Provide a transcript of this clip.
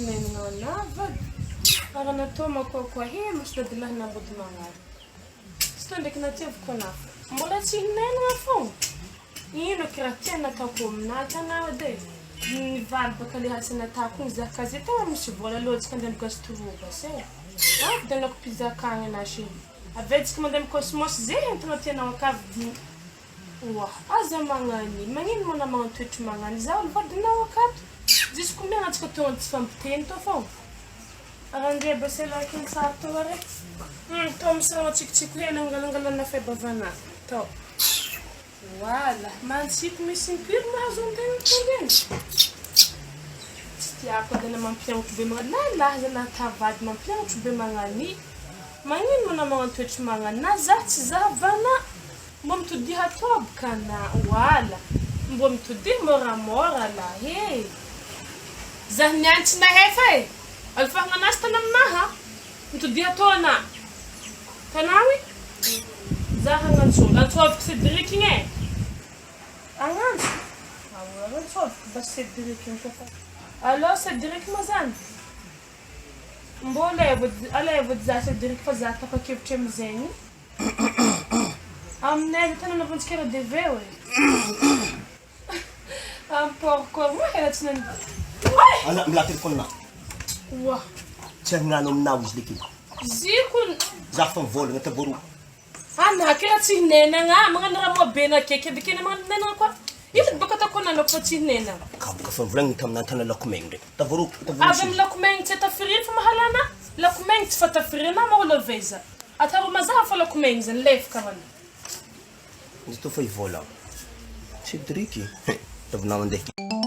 nava raha nataomako koa mos dadilahina ambody magnary tsy tô ndraiky natiavako anafa mbola tsy hinenana fogna ino kiraha tiana ataoko aminazy anao edy nivaly baka le asa nataoko igny zah ka zay tegna misy vola loatsika andeha migastrova se vidianako pizza-kagny anasy avetsika mandeha mikosmosy zay entana tianao akavy wa aza magnany magnino mana magnatoetry magnany zaho vadinao akato jusqu'à combien atsika tonga tsy fampiteny to fogna arandre baselaky ny sary to are to misarana tsikitsiko hena angalangalana febavana to wala mansiko misy impiry mahazo antegna tondeny tsy tiako adana mampianatro be magnany lahy na tavady mampianatro be magnany magnino mana magnatoetry magnany na zah tsy zavana mbo mitodiha atoboka na wala mbo mitodiha moramora la he zah niantsy nahefa e alfahagna anazy tana aminaha mitodiha atona tanawy zah agnantsolo antsoviko Cédric igny e agnanso agnantsoviko bas Cédric igny kofa allo Cédric ma zany mbo alevody zah Cédric fa zah tapa-kevitry amizegny aminay tana navantsika RDV oe amporko mo hela tsy nani ana mila telefone na wa tsy agnano aminao izy leky zikon zah fa mivolagna taboro ana kira tsy hinenagna magnano raha moabena keky avekena magnano nenagna koa ito baka ataoko anao fa tsy hinenagna kaboka fa mivolagna taminah tana lakomegny ndraiky taboro avy amin'ny lakomegny tsy atafiriry fa mahalana lakomegny tsy fatafirina maholoveza ataro mazaha fa lakomegny zany lefaka mana izy tô fa ivolagna Cédric tavinao mandeha